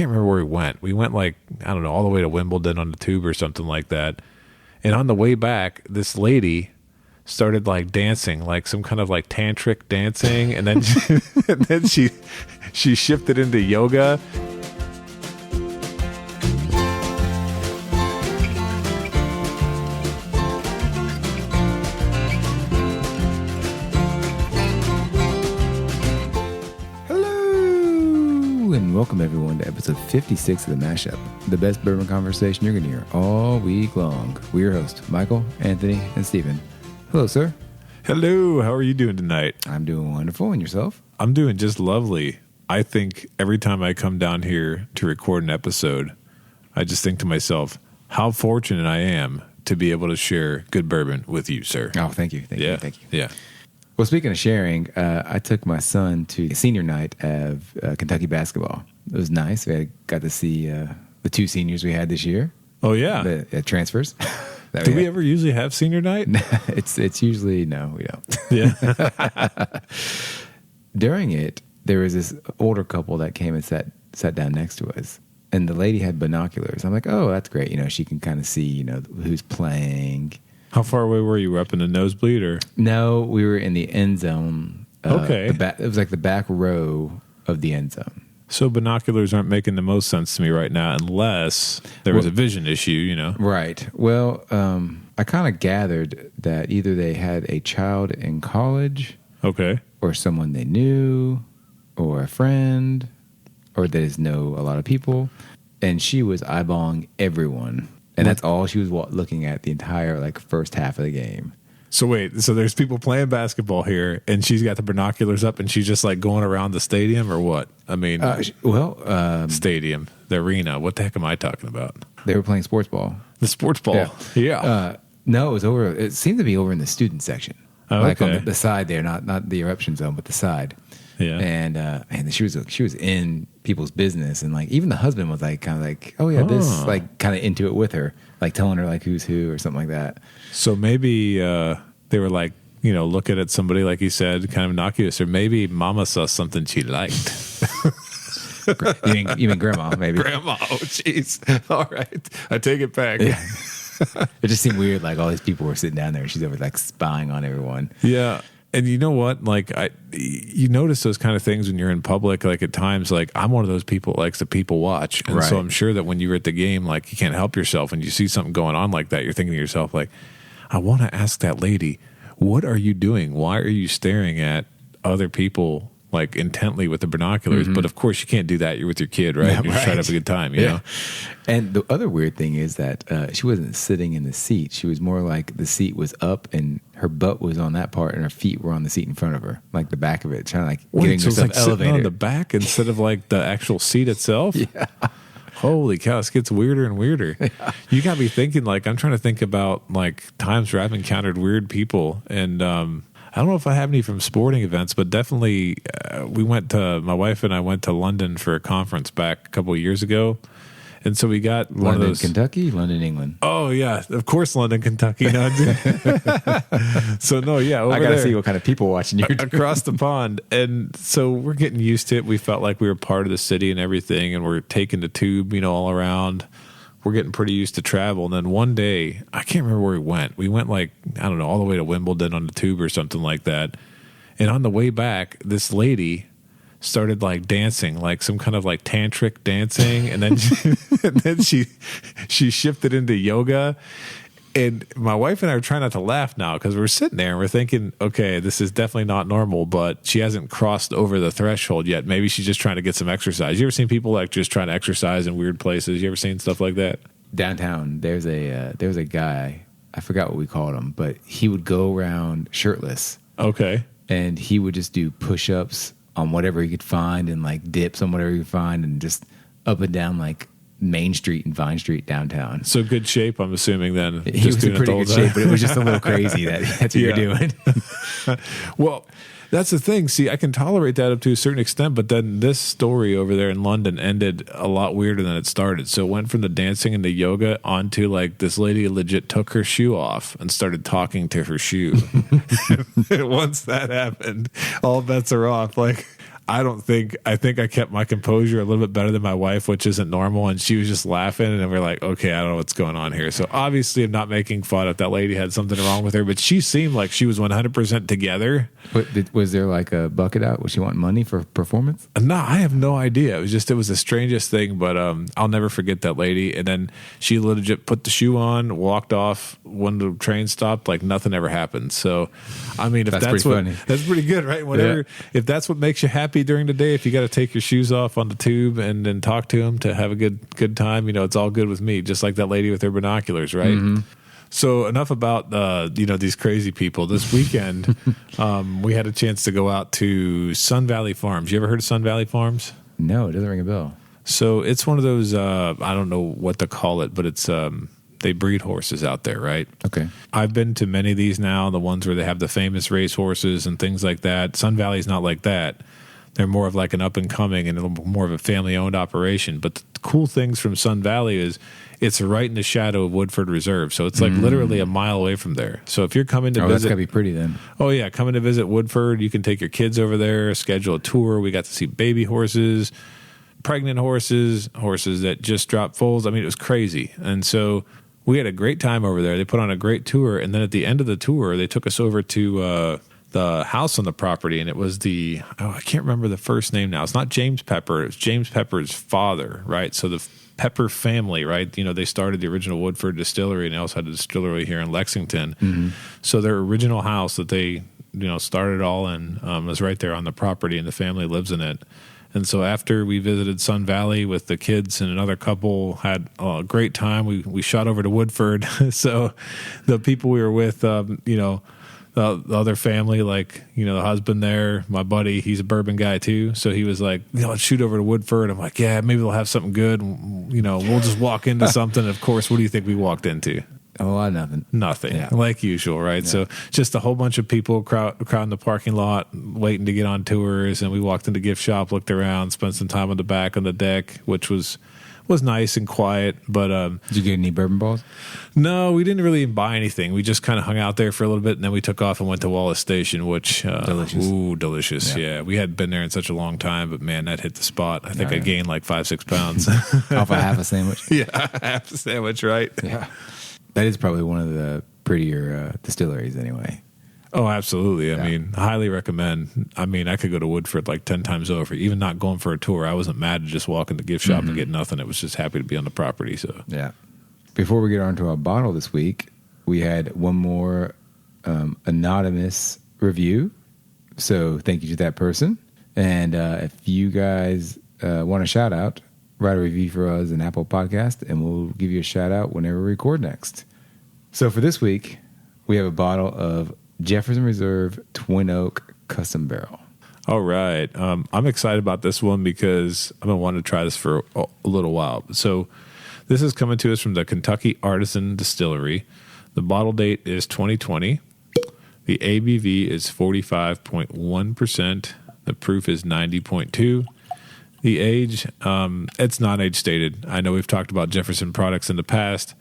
can't remember where we went. We went like, I don't know, all the way to Wimbledon on the tube or something like that. And on the way back, this lady started like dancing, like some kind of like tantric dancing. And then, and then she shifted into yoga. Welcome everyone to episode 56 of The Mashup, the best bourbon conversation you're going to hear all week long. We're your hosts, Michael, Anthony, and Stephen. Hello, sir. Hello, how are you doing tonight? I'm doing wonderful, and yourself? I'm doing just lovely. I think every time I come down here to record an episode, I just think to myself, how fortunate I am to be able to share good bourbon with you, sir. Oh, thank you. Thank you. Yeah. Well, speaking of sharing, I took my son to senior night of Kentucky basketball. It was nice. We got to see the two seniors we had this year. Oh, yeah. The transfers. Do we ever usually have senior night? It's usually, no, we don't. Yeah. During it, there was this older couple that came and sat down next to us. And the lady had binoculars. I'm like, oh, that's great. You know, she can kind of see, who's playing. How far away were you? Were up in the nosebleed or? No, we were in the end zone. Okay. It was like the back row of the end zone. So binoculars aren't making the most sense to me right now unless there was a vision issue, Right. Well, I kind of gathered that either they had a child in college. Okay. Or someone they knew or a friend or they just know a lot of people. And she was eyeballing everyone. And that's all she was looking at the entire first half of the game. So wait, so there's people playing basketball here, and she's got the binoculars up, and she's just like going around the stadium, or what? I mean, stadium, the arena. What the heck am I talking about? They were playing sports ball. The sports ball. Yeah. No, it was over. It seemed to be over in the student section, okay. On the side there, not the eruption zone, but the side. Yeah. And she was in people's business, and even the husband was oh yeah, this kind of into it with her, telling her who's who or something like that. So maybe they were looking at somebody like you said, kind of innocuous, or maybe Mama saw something she liked. You mean Grandma? Maybe Grandma. Oh, jeez. All right, I take it back. Yeah. It just seemed weird. All these people were sitting down there, and she's over spying on everyone. Yeah. And you know what? You notice those kind of things when you're in public. At times, I'm one of those people that likes to people watch, and so I'm sure that when you're at the game, you can't help yourself. When you see something going on like that, you're thinking to yourself, I want to ask that lady, what are you doing? Why are you staring at other people intently with the binoculars? Mm-hmm. But of course, you can't do that. You're with your kid, right? You're trying to have a good time, you know. And the other weird thing is that she wasn't sitting in the seat. She was more like the seat was up and her butt was on that part and her feet were on the seat in front of her, the back of it, trying to getting herself elevated. Sitting on the back instead of the actual seat itself? Yeah. Holy cow, this gets weirder and weirder. Yeah. You got me thinking, I'm trying to think about times where I've encountered weird people, and I don't know if I have any from sporting events, but definitely my wife and I went to London for a conference back a couple of years ago. And so we got one of those. Kentucky, London, England. Oh, yeah. Of course, London, Kentucky. No, so, no, yeah. I got to see what kind of people watching you across the pond. And so we're getting used to it. We felt like we were part of the city and everything. And we're taking the tube, all around. We're getting pretty used to travel. And then one day, I can't remember where we went. We went I don't know, all the way to Wimbledon on the tube or something like that. And on the way back, this lady started dancing, some kind of tantric dancing. And then she shifted into yoga. And my wife and I are trying not to laugh now because we're sitting there and we're thinking, okay, this is definitely not normal, but she hasn't crossed over the threshold yet. Maybe she's just trying to get some exercise. You ever seen people just trying to exercise in weird places? You ever seen stuff like that? Downtown, there was a guy, I forgot what we called him, but he would go around shirtless. Okay. And he would just do push-ups on whatever he could find and dips on whatever he could find and just up and down Main Street and Vine Street downtown. So good shape, I'm assuming then. He was in pretty good shape, but it was just a little crazy that's what you're doing. Well, that's the thing. See, I can tolerate that up to a certain extent, but then this story over there in London ended a lot weirder than it started. So it went from the dancing and the yoga onto this lady legit took her shoe off and started talking to her shoe. Once that happened, all bets are off. I think I kept my composure a little bit better than my wife, which isn't normal. And she was just laughing, and we're like, okay, I don't know what's going on here. So obviously I'm not making fun if that lady had something wrong with her, but she seemed like she was 100% together. But was there like a bucket out? Was she wanting money for performance? No, I have no idea. It was the strangest thing, but I'll never forget that lady. And then she legit put the shoe on, walked off when the train stopped, like nothing ever happened. So, I mean, if that's what, funny. that's pretty good, right? Whatever, if that's what makes you happy during the day, if you got to take your shoes off on the tube and then talk to them to have a good time, it's all good with me. Just like that lady with her binoculars, right? Mm-hmm. So enough about these crazy people. This weekend, we had a chance to go out to Sun Valley Farms. You ever heard of Sun Valley Farms? No, it doesn't ring a bell. So it's one of those. I don't know what to call it, but it's they breed horses out there, right? Okay. I've been to many of these now. The ones where they have the famous race horses and things like that. Sun Valley's not like that. They're more of like an up and coming and a little more of a family owned operation. But the cool things from Sun Valley is it's right in the shadow of Woodford Reserve. So it's like literally a mile away from there. So if you're coming to visit. That's got to be pretty then. Oh, yeah. Coming to visit Woodford, you can take your kids over there, schedule a tour. We got to see baby horses, pregnant horses, horses that just dropped foals. I mean, it was crazy. And so we had a great time over there. They put on a great tour. And then at the end of the tour, they took us over to the house on the property, and it was I can't remember the first name now. It's not James Pepper. It was James Pepper's father, right? So the Pepper family, right? They started the original Woodford distillery, and they also had a distillery here in Lexington. Mm-hmm. So their original house that they, started all in was right there on the property, and the family lives in it. And so after we visited Sun Valley with the kids and another couple, had a great time. We shot over to Woodford. So the people we were with, the other family, like, the husband there, my buddy, he's a bourbon guy too. So he was like, let's shoot over to Woodford. I'm like, yeah, maybe they'll have something good. We'll just walk into something. Of course, what do you think we walked into? A lot of nothing. Nothing, yeah. Like usual, right? Yeah. So just a whole bunch of people crowding the parking lot, waiting to get on tours. And we walked into gift shop, looked around, spent some time on the back on the deck, which was nice and quiet. But did you get any bourbon balls? No, we didn't really buy anything. We just kind of hung out there for a little bit, and then we took off and went to Wallace Station, which delicious. Ooh, delicious. Yeah, we hadn't been there in such a long time, but man, that hit the spot. I think I gained like 5-6 pounds off a half a sandwich. Yeah, half a sandwich, right? Yeah, that is probably one of the prettier distilleries, anyway. Oh, absolutely. I mean, highly recommend. I mean, I could go to Woodford like 10 times over. Even not going for a tour, I wasn't mad to just walk in the gift shop and get nothing. It was just happy to be on the property. So yeah. Before we get on to our bottle this week, we had one more anonymous review. So thank you to that person. And if you guys want a shout out, write a review for us in Apple Podcast, and we'll give you a shout out whenever we record next. So for this week, we have a bottle of Jefferson Reserve Twin Oak Custom Barrel. All right. I'm excited about this one because I've been wanting to try this for a little while. So this is coming to us from the Kentucky Artisan Distillery. The bottle date is 2020. The ABV is 45.1%. The proof is 90.2. The age, it's not age stated. I know we've talked about Jefferson products in the past.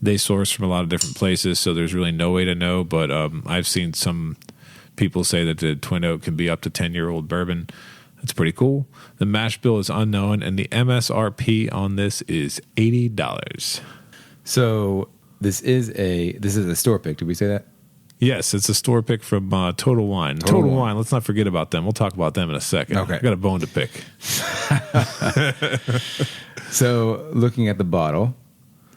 They source from a lot of different places, so there's really no way to know. But I've seen some people say that the Twin Oak can be up to 10-year-old bourbon. That's pretty cool. The mash bill is unknown, and the MSRP on this is $80. So this is a store pick. Did we say that? Yes, it's a store pick from Total Wine. Total Wine. Let's not forget about them. We'll talk about them in a second. Okay. I got a bone to pick. So looking at the bottle,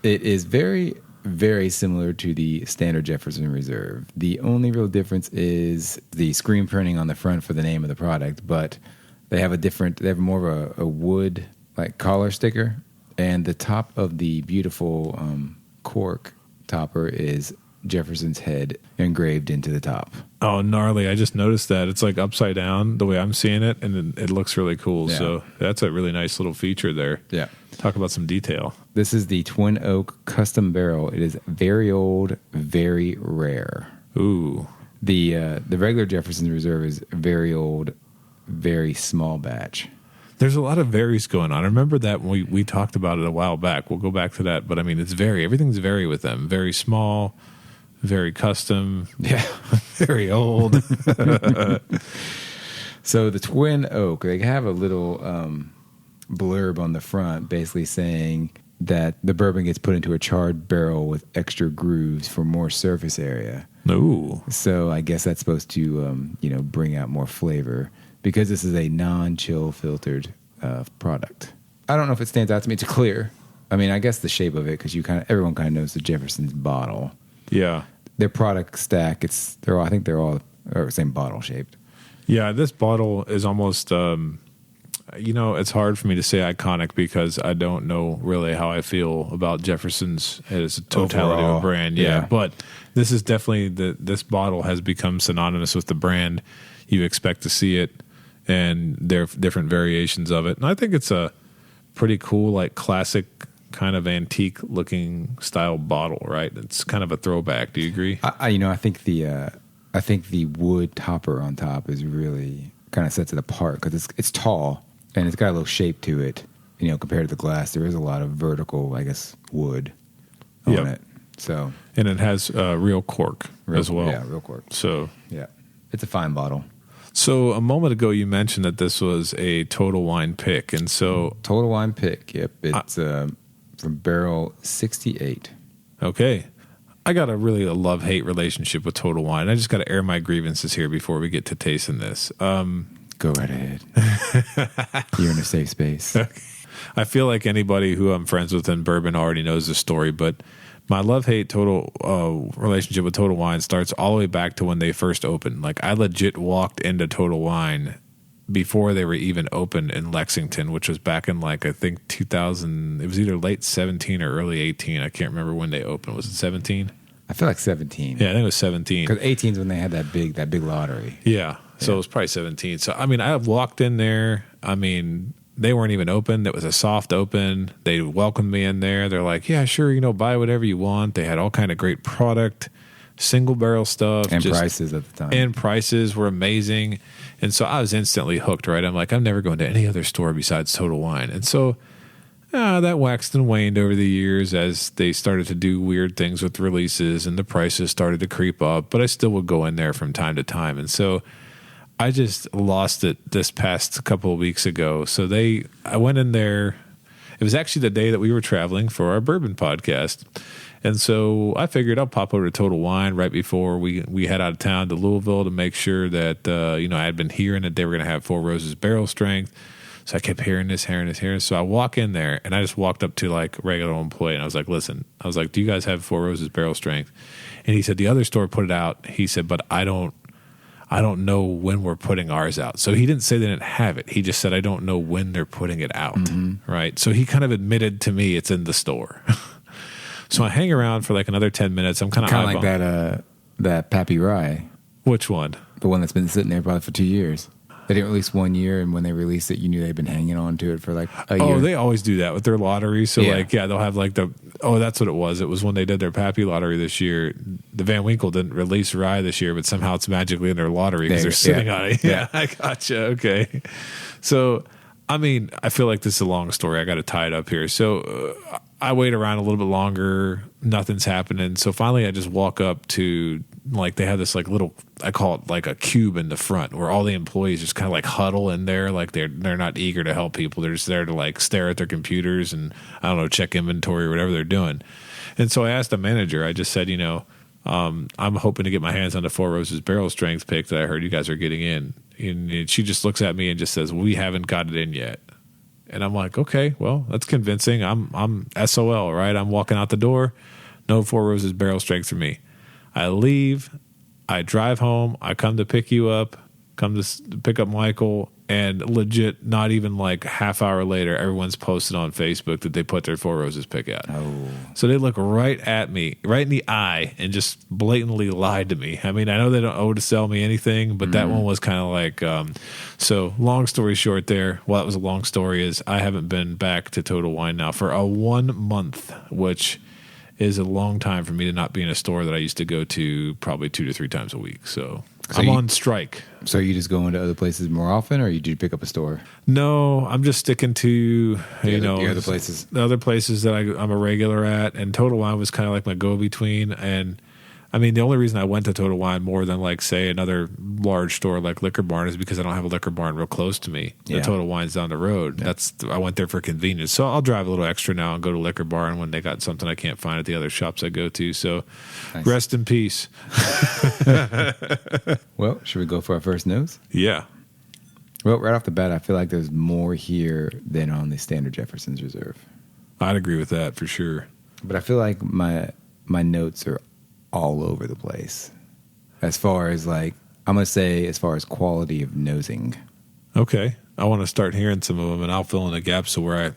it is very, very similar to the standard Jefferson Reserve. The only real difference is the screen printing on the front for the name of the product, but they have more of a wood like collar sticker, and the top of the beautiful cork topper is Jefferson's head engraved into the top. Oh, gnarly. I just noticed that. It's like upside down the way I'm seeing it, and it looks really cool. Yeah. So that's a really nice little feature there. Yeah. Talk about some detail. This is the Twin Oak Custom Barrel. It is very old, very rare. Ooh. The regular Jefferson Reserve is very old, very small batch. There's a lot of varies going on. I remember that when we talked about it a while back. We'll go back to that. But, I mean, everything's very with them. Very small, very custom. Yeah. Very old. So the Twin Oak, they have a little blurb on the front basically saying that the bourbon gets put into a charred barrel with extra grooves for more surface area. Ooh. So I guess that's supposed to, bring out more flavor because this is a non-chill filtered product. I don't know if it stands out to me. It's clear. I mean, I guess the shape of it, because everyone kind of knows the Jefferson's bottle. Yeah. Their product stack, I think they're all the same bottle shaped. Yeah, this bottle is almost, it's hard for me to say iconic because I don't know really how I feel about Jefferson's as a totality Overall, of a brand. Yeah, but this is definitely, this bottle has become synonymous with the brand. You expect to see it, and there are different variations of it. And I think it's a pretty cool, like classic kind of antique looking style bottle, right? It's kind of a throwback. Do you agree? I think the wood topper on top is really kind of sets it apart because it's tall and it's got a little shape to it. Compared to the glass, there is a lot of vertical, I guess, wood on it. So, and it has real cork as well. Yeah, real cork. So, yeah, it's a fine bottle. So a moment ago, you mentioned that this was a Total Wine pick, and so Total Wine pick. Yep, it's from barrel 68. Okay. I got a love-hate relationship with Total Wine. I just got to air my grievances here before we get to tasting this. Go right ahead. You're in a safe space. I feel like anybody who I'm friends with in bourbon already knows the story, but my love-hate relationship with Total Wine starts all the way back to when they first opened. Like, I legit walked into Total Wine before they were even opened in Lexington, which was back in I think 2000. It was either late 17 or early 18. I can't remember when they opened. Was it 17? I feel like 17. Yeah, I think it was 17. Because 18 is when they had that big lottery. Yeah, so it was probably 17. So I mean, I walked in there. I mean, they weren't even open. It was a soft open. They welcomed me in there. They're like, "Yeah, sure, buy whatever you want." They had all kind of great product, single barrel stuff, and prices at the time. And prices were amazing. And so I was instantly hooked, right? I'm like, I'm never going to any other store besides Total Wine. And so that waxed and waned over the years as they started to do weird things with releases and the prices started to creep up. But I still would go in there from time to time. And so I just lost it this past couple of weeks ago. So I went in there. It was actually the day that we were traveling for our bourbon podcast. And so I figured I'll pop over to Total Wine right before we head out of town to Louisville to make sure that, I had been hearing that they were going to have Four Roses barrel strength. So I kept hearing this. So I walk in there and I just walked up to a regular employee and I was like, listen, do you guys have Four Roses barrel strength? And he said, the other store put it out. He said, but I don't know when we're putting ours out. So he didn't say they didn't have it. He just said, I don't know when they're putting it out. Mm-hmm. Right. So he kind of admitted to me it's in the store. So I hang around for another 10 minutes. I'm kind of like that Pappy Rye. Which one? The one that's been sitting there probably for 2 years. They didn't release 1 year, and when they released it, you knew they'd been hanging on to it for a year. Oh, they always do that with their lottery. So they'll have that's what it was. It was when they did their Pappy lottery this year. The Van Winkle didn't release rye this year, but somehow it's magically in their lottery because they're sitting on it. Yeah, I gotcha. Okay. So, I mean, I feel like this is a long story. I got to tie it up here. So I wait around a little bit longer. Nothing's happening. So finally I just walk up to they have this little, I call it a cube in the front where all the employees just kind of huddle in there. They're not eager to help people. They're just there to stare at their computers and I don't know, check inventory or whatever they're doing. And so I asked the manager, I just said, I'm hoping to get my hands on the Four Roses barrel strength pick that I heard you guys are getting in. And she just looks at me and just says, we haven't got it in yet. And I'm like, okay, well, that's convincing. I'm SOL, right? I'm walking out the door. No Four Roses barrel strength for me. I leave. I drive home. I come to pick you up, come to pick up Michael, and legit, not even half hour later, everyone's posted on Facebook that they put their Four Roses pick out. Oh. So they look right at me, right in the eye, and just blatantly lied to me. I mean, I know they don't owe to sell me anything, but that one was kind of so long story short there, well, that was a long story, is I haven't been back to Total Wine now for a 1 month, which is a long time for me to not be in a store that I used to go to probably 2 to 3 times a week. So I'm on strike. So you just go into other places more often, or you do pick up a store? No, I'm just sticking to the other places. The other places that I'm a regular at, and Total Wine was kind of like my go-between. And I mean, the only reason I went to Total Wine more than like say another large store like Liquor Barn is because I don't have a Liquor Barn real close to me. The Total Wine's down the road. Yeah. I went there for convenience. So I'll drive a little extra now and go to Liquor Barn when they got something I can't find at the other shops I go to. So nice. Rest in peace. Well, should we go for our first nose? Yeah. Well, right off the bat, I feel like there's more here than on the standard Jefferson's Reserve. I'd agree with that for sure. But I feel like my notes are all over the place as far as like, I'm going to say as far as quality of nosing. Okay. I want to start hearing some of them and I'll fill in the gaps. So where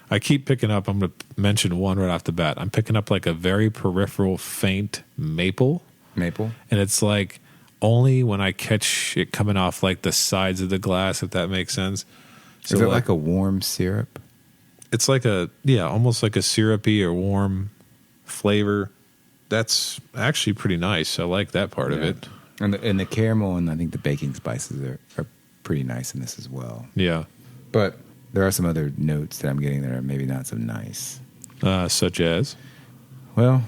I keep picking up, I'm going to mention one right off the bat. I'm picking up like a very peripheral faint maple. And it's like only when I catch it coming off like the sides of the glass, if that makes sense. So is it like a warm syrup? It's like almost like a syrupy or warm flavor. That's actually pretty nice. I like that part of it. And the caramel and I think the baking spices are pretty nice in this as well. Yeah. But there are some other notes that I'm getting that are maybe not so nice. Such as? Well,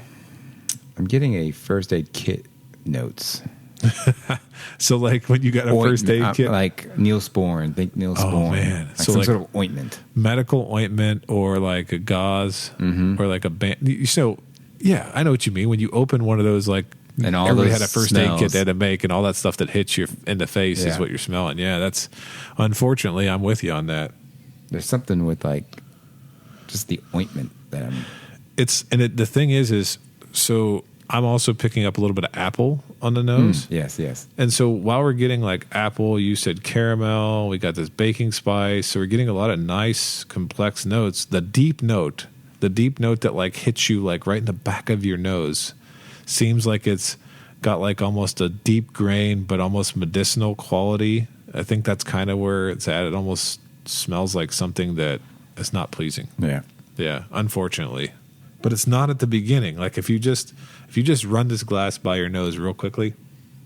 I'm getting a first aid kit notes. So like when you got a first aid kit? Like Neosporin. Think Neosporin. Oh, man. Like so some sort of ointment. Medical ointment or like a gauze or like a band. So, yeah, I know what you mean. When you open one of those, like, and all everybody those had a first aid kit they had to make, and all that stuff that hits you in the face is what you're smelling. Yeah, that's, unfortunately, I'm with you on that. There's something with, like, just the ointment that I'm... The thing is, so I'm also picking up a little bit of apple on the nose. Yes. And so while we're getting, like, apple, you said caramel, we got this baking spice, so we're getting a lot of nice, complex notes. The deep note that like hits you like right in the back of your nose seems like it's got like almost a deep grain but almost medicinal quality. I think that's kind of where it's at. It almost smells like something that is not pleasing. Yeah, unfortunately. But it's not at the beginning. Like if you just run this glass by your nose real quickly,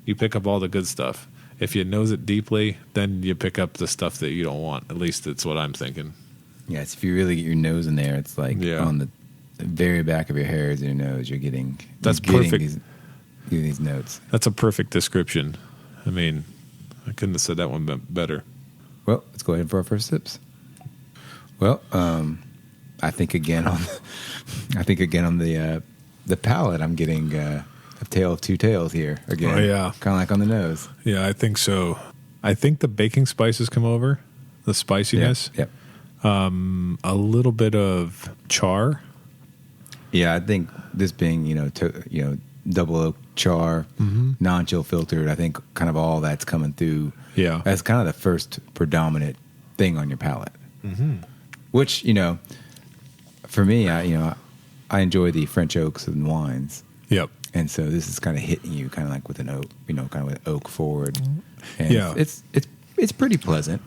you pick up all the good stuff. If you nose it deeply, then you pick up the stuff that you don't want. At least it's what I'm thinking. Yes, if you really get your nose in there, it's like on the very back of your hairs and your nose, you're getting perfect. These notes. That's a perfect description. I mean, I couldn't have said that one better. Well, let's go ahead for our first sips. Well, I think again on the palate, I'm getting a tale of two tales here again. Oh yeah, kind of like on the nose. Yeah, I think so. I think the baking spices come over, the spiciness. Yep. A little bit of char. Yeah, I think this being double oak char, non-chill filtered. I think kind of all that's coming through. Yeah, that's kind of the first predominant thing on your palate. Which for me, I enjoy the French oaks and wines. Yep. And so this is kind of hitting you, kind of like with an oak, kind of with oak forward. And it's pretty pleasant.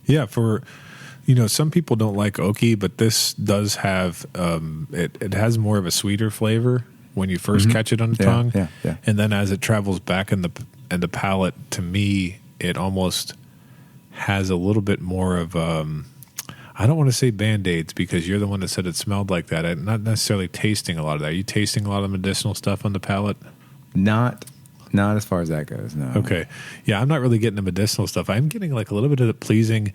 Yeah, for. Some people don't like oaky, but this does have it has more of a sweeter flavor when you first catch it on the tongue. Yeah. And then as it travels back in the palate, to me, it almost has a little bit more of I don't want to say Band-Aids because you're the one that said it smelled like that. I'm not necessarily tasting a lot of that. Are you tasting a lot of medicinal stuff on the palate? Not as far as that goes, no. Okay. Yeah, I'm not really getting the medicinal stuff. I'm getting like a little bit of the pleasing.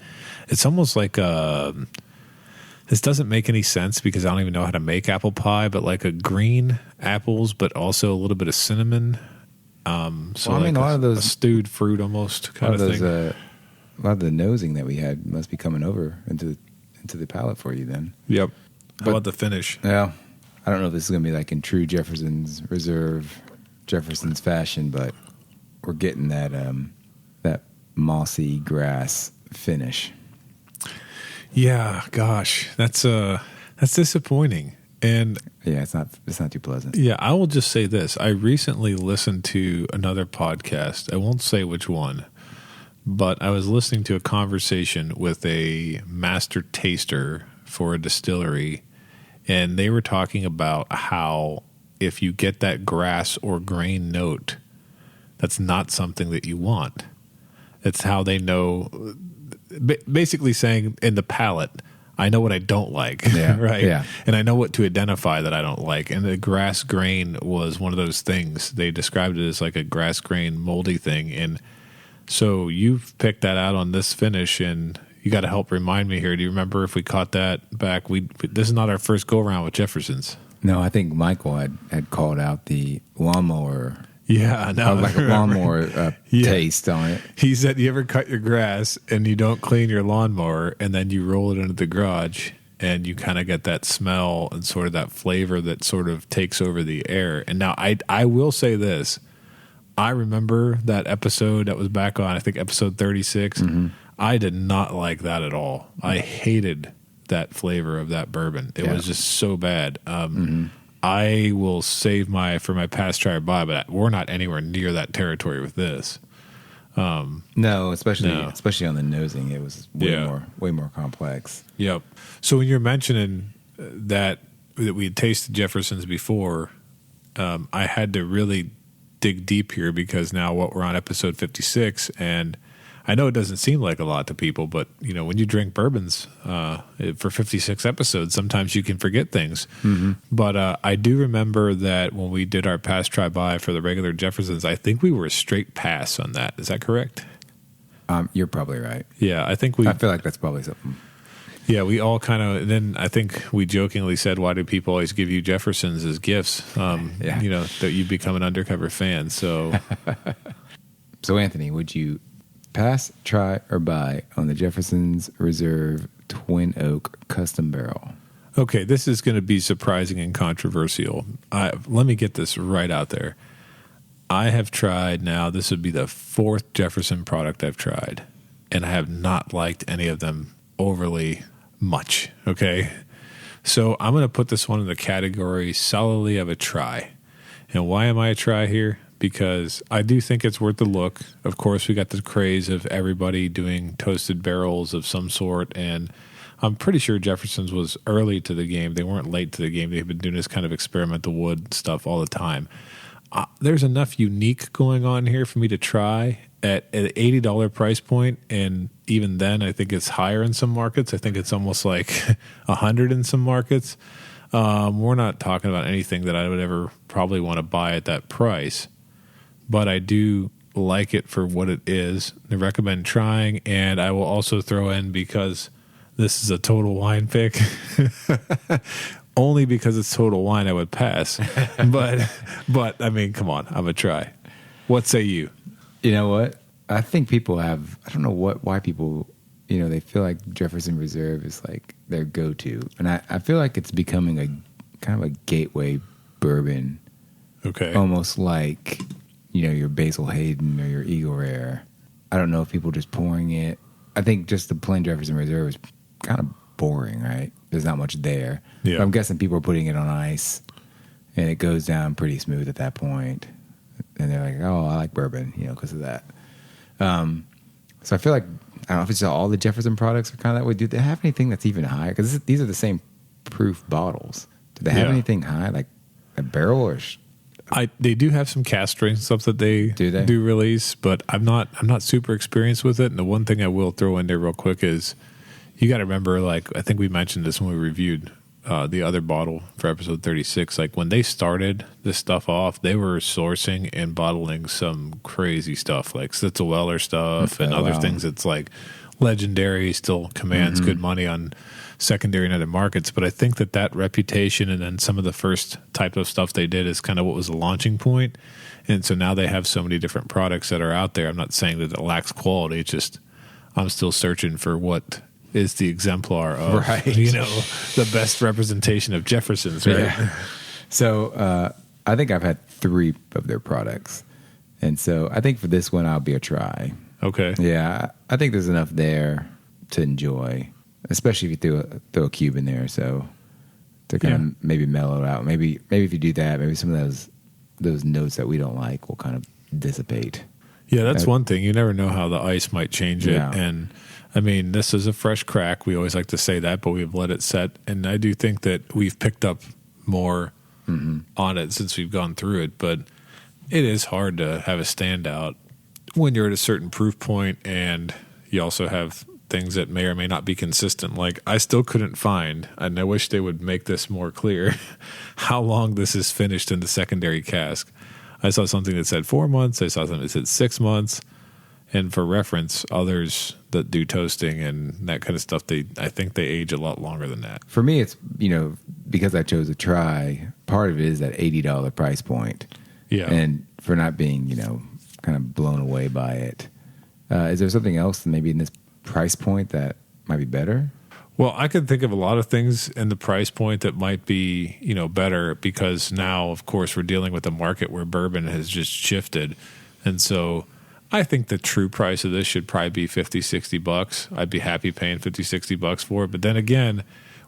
It's almost like this doesn't make any sense because I don't even know how to make apple pie, but like a green apples, but also a little bit of cinnamon. So a lot of those a stewed fruit almost kind of thing. A lot of the nosing that we had must be coming over into the palate for you then. Yep. How about the finish? Yeah. I don't know if this is going to be like in true Jefferson's fashion, but we're getting that mossy grass finish. Yeah, gosh, that's disappointing. And yeah, it's not too pleasant. Yeah, I will just say this. I recently listened to another podcast. I won't say which one, but I was listening to a conversation with a master taster for a distillery, and they were talking about how if you get that grass or grain note, that's not something that you want. It's how they know, basically saying in the palate, I know what I don't like, Yeah, right? yeah. And I know what to identify that I don't like. And the grass grain was one of those things. They described it as like a grass grain moldy thing. And so you've picked that out on this finish, and you got to help remind me here. Do you remember if we caught that back? This is not our first go around with Jefferson's. No, I think Michael had called out the lawnmower. Yeah, no, Like a lawnmower taste on it. He said, you ever cut your grass and you don't clean your lawnmower and then you roll it into the garage and you kind of get that smell and sort of that flavor that sort of takes over the air. And now I will say this. I remember that episode that was back on, I think, episode 36. Mm-hmm. I did not like that at all. I hated that flavor of that bourbon. It was just so bad. I will save for my past try or buy, but we're not anywhere near that territory with this. No, especially on the nosing, it was way more complex. Yep. So when you're mentioning that we had tasted Jefferson's before, I had to really dig deep here because now we're on episode 56, and I know it doesn't seem like a lot to people, but when you drink bourbons for 56 episodes, sometimes you can forget things. Mm-hmm. But I do remember that when we did our pass try buy for the regular Jeffersons, I think we were a straight pass on that. Is that correct? You're probably right. Yeah, I feel like that's probably something. Yeah, we all kind of, and then I think we jokingly said, why do people always give you Jeffersons as gifts? That you become an undercover fan. So, So Anthony, would you pass, try, or buy on the Jefferson's Reserve Twin Oak Custom Barrel? Okay, this is going to be surprising and controversial. Let me get this right out there. I have tried now, this would be the fourth Jefferson product I've tried, and I have not liked any of them overly much, okay? So I'm going to put this one in the category solidly of a try. And why am I a try here? Because I do think it's worth the look. Of course, we got the craze of everybody doing toasted barrels of some sort, and I'm pretty sure Jefferson's was early to the game. They weren't late to the game. They've been doing this kind of experimental wood stuff all the time. There's enough unique going on here for me to try at an $80 price point, and even then, I think it's higher in some markets. I think it's almost like $100 in some markets. We're not talking about anything that I would ever probably want to buy at that price. But I do like it for what it is. I recommend trying, and I will also throw in, because this is a Total Wine pick, only because it's Total Wine I would pass. but I mean, come on, I'm a try. What say you? You know what? I think people have, I don't know why people, they feel like Jefferson Reserve is like their go-to. And I feel like it's becoming a kind of a gateway bourbon. Okay. Almost like your Basil Hayden or your Eagle Rare. I don't know if people just pouring it. I think just the plain Jefferson Reserve is kind of boring, right? There's not much there. Yeah. But I'm guessing people are putting it on ice, and it goes down pretty smooth at that point. And they're like, oh, I like bourbon, because of that. So I feel like, I don't know if it's all the Jefferson products are kind of that way. Do they have anything that's even higher? Because these are the same proof bottles. Do they have anything high, like a barrel or... They do have some cask strength stuff that they do release, but I'm not super experienced with it. And the one thing I will throw in there real quick is you got to remember, like I think we mentioned this when we reviewed the other bottle for episode 36. Like when they started this stuff off, they were sourcing and bottling some crazy stuff, like Stitzel-Weller stuff and other things. It's like legendary, still commands good money on secondary and other markets. But I think that reputation and then some of the first type of stuff they did is kind of what was the launching point. And so now they have so many different products that are out there. I'm not saying that it lacks quality. It's just I'm still searching for what is the exemplar of, the best representation of Jefferson's, right? Yeah. So I think I've had 3 of their products. And so I think for this one, I'll be a try. Okay. Yeah, I think there's enough there to enjoy, especially if you throw a cube in there. So to kind of maybe mellow it out. Maybe if you do that, maybe some of those notes that we don't like will kind of dissipate. Yeah, that's one thing. You never know how the ice might change it. Yeah. And I mean, this is a fresh crack. We always like to say that, but we've let it set. And I do think that we've picked up more on it since we've gone through it. But it is hard to have a standout when you're at a certain proof point and you also have things that may or may not be consistent. Like I still couldn't find, and I wish they would make this more clear, how long this is finished in the secondary cask. I saw something that said 4 months. I saw something that said 6 months. And for reference, others that do toasting and that kind of stuff, I think they age a lot longer than that. For me, it's, because I chose to try, part of it is that $80 price point. Yeah. And for not being, kind of blown away by it. Is there something else maybe in this price point that might be better? Well, I could think of a lot of things in the price point that might be, better because now, of course, we're dealing with a market where bourbon has just shifted. And so I think the true price of this should probably be $50-$60. I'd be happy paying $50-$60 for it. But then again,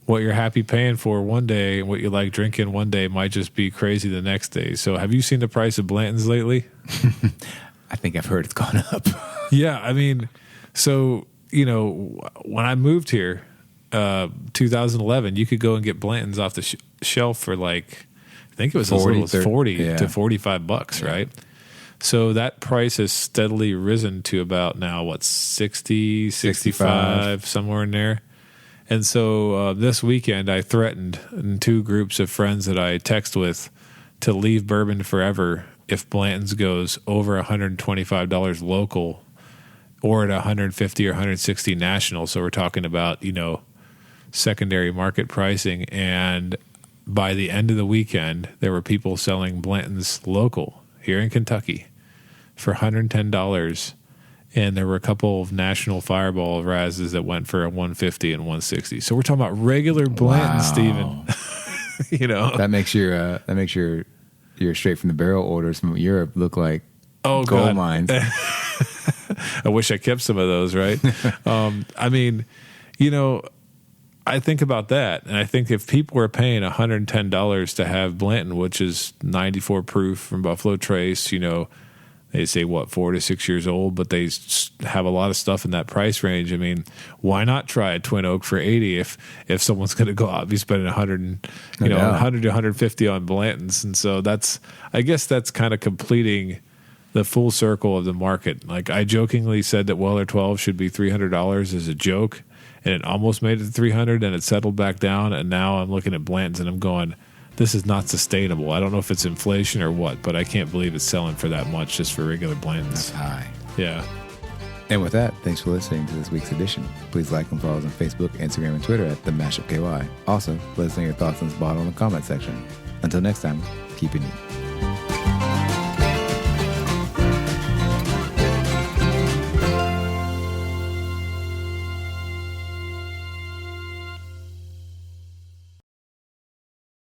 what you're happy paying for one day and what you like drinking one day might just be crazy the next day. So have you seen the price of Blanton's lately? I think I've heard it's gone up. Yeah, I mean, so, when I moved here, 2011, you could go and get Blanton's off the shelf for I think it was 40, as little as 40 yeah. to $45, yeah. right? So that price has steadily risen to about now, 60, 65, somewhere in there. And so this weekend I threatened in 2 groups of friends that I text with to leave bourbon forever if Blanton's goes over $125 local or at $150 or $160 national. So we're talking about, secondary market pricing. And by the end of the weekend, there were people selling Blanton's local here in Kentucky for $110. And there were a couple of national Fireball Razes that went for $150 and $160. So we're talking about regular Blanton, Stephen. That makes your straight from the barrel orders from Europe look like gold mines. I wish I kept some of those, right? I think about that, and I think if people were paying $110 to have Blanton, which is 94 proof from Buffalo Trace, they say 4 to 6 years old, but they have a lot of stuff in that price range. I mean, why not try a Twin Oak for $80 if someone's going to go out and be spending $100 to $150 on Blantons? And so I guess that's kind of completing the full circle of the market. Like I jokingly said that Weller 12 should be $300 as a joke, and it almost made it to $300, and it settled back down. And now I'm looking at Blantons and I'm going, this is not sustainable. I don't know if it's inflation or what, but I can't believe it's selling for that much just for regular Blantons. That's high. Yeah. And with that, thanks for listening to this week's edition. Please like and follow us on Facebook, Instagram, and Twitter at The Mashup KY. Also, let us know your thoughts on this bottle in the comment section. Until next time, keep it neat.